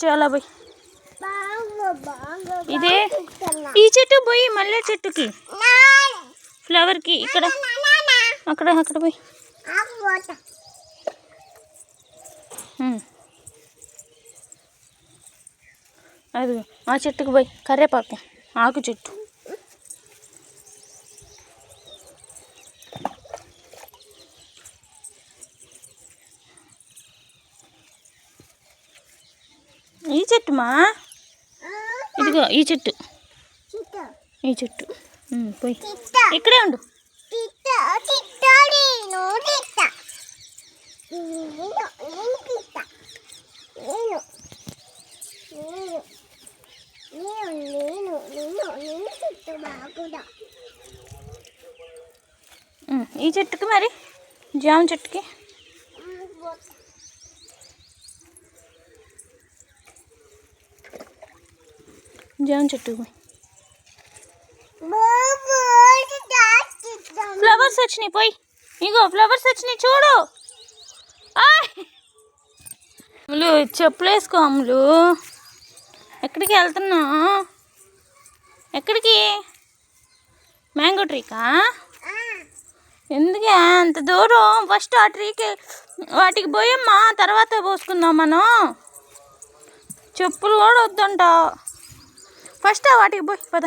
చాలా పోయి ఇదే ఈ చెట్టు పోయి మల్లె చెట్టుకి ఫ్లవర్కి ఇక్కడ అక్కడ అక్కడ పోయి అది ఆ చెట్టుకు పోయి కరివేపాకు ఆకు చెట్టు ఈ చెట్టు మా ఇదిగో ఈ చెట్టు పోయి ఇక్కడే ఉండు ఈ చెట్టుకి మరి జామ చెట్టుకి జామ చెట్టుకి ఫ్లవర్స్ వచ్చినాయి పోయి ఇగో ఫ్లవర్స్ వచ్చినాయి చూడు అమ్ములు చెప్పులు వేసుకో అమ్ములు ఎక్కడికి వెళ్తున్నా ఎక్కడికి మ్యాంగో ట్రీకా ఎందుకే అంత దూరం ఫస్ట్ ఆ ట్రీకి వాటికి పోయమ్మా తర్వాత పోసుకుందాం మనం చెప్పులు కూడా వద్దంట ఫస్ట్ వాటికి పోయి పద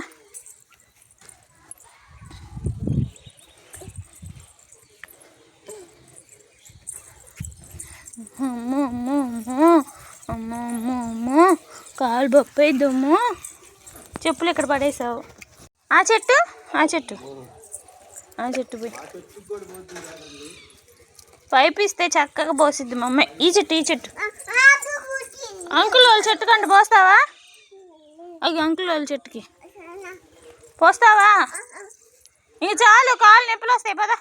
అమ్మో అమ్మో అమ్మో అమ్మో అమ్మో అమ్మో కాలు బొప్పైద్దమ్మో చెప్పులు ఇక్కడ పడేసావు ఆ చెట్టు పోయి పైప్ ఇస్తే చక్కగా పోసిద్ది మా అమ్మాయి ఈ చెట్టు అంకుల్ వాళ్ళ చెట్టు కంటే పోస్తావా అవి అంకుల్ వాళ్ళ చెట్టుకి పోస్తావా ఇంక చాలు కాళ్ళు నొప్పులు వస్తాయి పదా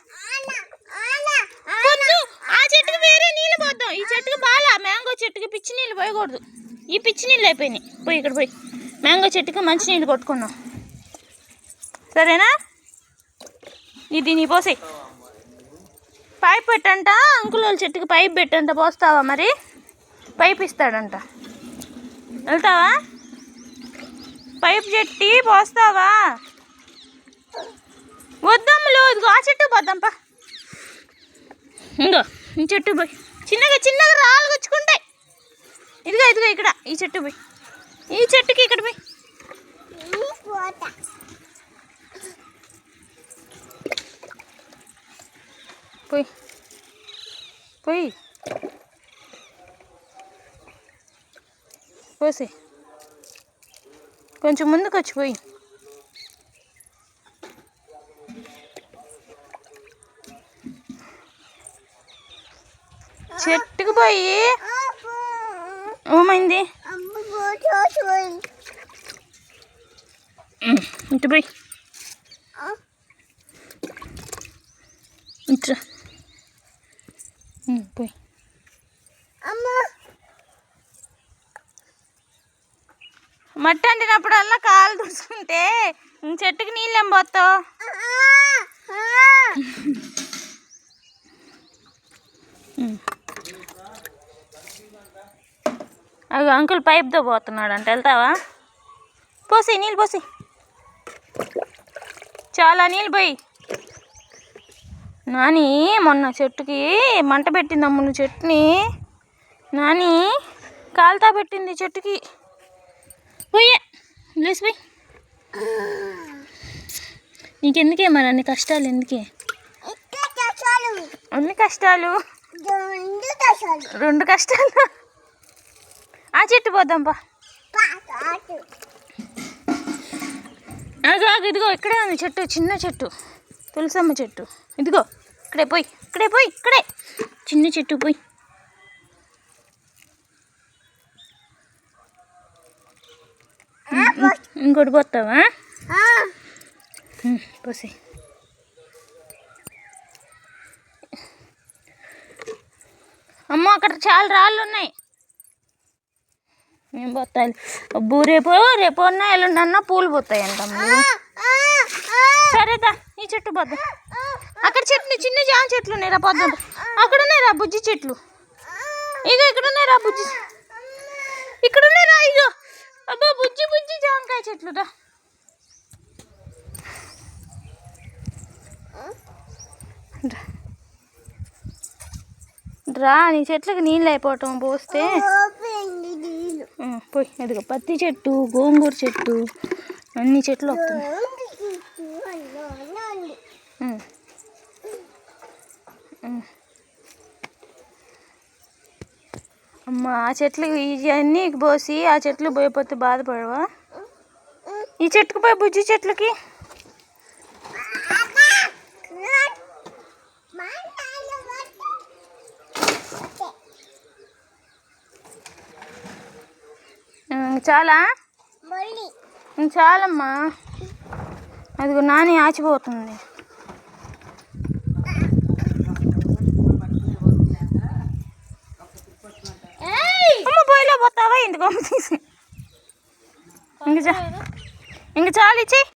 ఆ చెట్టుకి వేరే నీళ్ళు పోద్దాం ఈ చెట్టుకి బాగా మ్యాంగో చెట్టుకి పిచ్చి నీళ్ళు పోయకూడదు ఈ పిచ్చి నీళ్ళు అయిపోయినాయి పోయి ఇక్కడ పోయి మ్యాంగో చెట్టుకి మంచి నీళ్ళు కొట్టుకున్నాం సరేనా ఇది నీ పోసే పైప్ పెట్టంట అంకుల్ వాళ్ళ చెట్టుకి పైప్ పెట్టంట పోస్తావా మరి పైప్ ఇస్తాడంట వెళ్తావా పైప్ చెట్టి పోస్తావా వద్దమ్మలు ఇదిగో ఆ చెట్టు పోద్దాంపా ఇంకో ఈ చెట్టు పోయి చిన్నగా రాళ్ళు గుచ్చుకుంటాయి ఇదిగో ఇక్కడ ఈ చెట్టు పోయి ఈ చెట్టుకి ఇక్కడ పోయి పోసి కొంచెం ముందుకు వచ్చి పోయి చెట్టుకు పోయి ఏమైంది ఇటు పోయి ఇట్రా పోయి మట్టి అంటినప్పుడల్లా కాలు తుడుచుకుంటే చెట్టుకి నీళ్ళేం పోతావు అవి అంకుల్ పైప్తో పోతున్నాడు అంటే వెళ్తావా పోసి నీళ్ళు పోసి చాలా నీళ్ళు పోయి నాని మొన్న చెట్టుకి మంట పెట్టింది అమ్ములు చెట్టుని నాని కాలుతా పెట్టింది చెట్టుకి పోయే లేసి పోయి నీకెందుకే మరి అన్ని కష్టాలు ఎందుకే అన్ని కష్టాలు రెండు కష్టాలు ఆ చెట్టు పోద్దాంపా ఇదిగో ఇక్కడే ఉంది చెట్టు చిన్న చెట్టు తులసమ్మ చెట్టు ఇదిగో ఇక్కడే పోయి ఇక్కడే చిన్న చెట్టు పోయి ఇంకోటి పోతావా పోసి అమ్మ అక్కడ చాలా రాళ్ళు ఉన్నాయి ఏం పోతాయి అబ్బు రేపు అన్నా ఎల్లుండి అన్నా పూలు పోతాయి అంటమ్మ సరేదా ఈ చెట్టు పోద్దాం అక్కడ చెట్లు చిన్న జామ చెట్లు ఉన్నాయి రా పోద్దాం అక్కడ ఉన్నాయి రా బుజ్జి చెట్లు ఇక ఇక్కడ ఉన్నాయి రా బుజ్జి ఇక్కడ ఉన్నారా ఇగో. అబ్బా బుజ్జి బుజ్జి జామకాయ చెట్లు రా. రా నీ చెట్లకి నీళ్ళు అయిపోవటం పోస్తే పోయి. అదిగో పత్తి చెట్టు, గోంగూర చెట్టు, అన్ని చెట్లు వస్తున్నాయి. అమ్మ ఆ చెట్లు ఇవన్నీ పోసి ఆ చెట్లు పోయిపోతే బాధపడవా? ఈ చెట్టుకు పోయి బుజ్జి చెట్లకి చాలా చాలమ్మా. అదిగో నాని ఆచిపోతుంది. అమ్మ పోయిలో పోతావా? ఇందుకు తీసి ఇంక చాలు ఇచ్చి.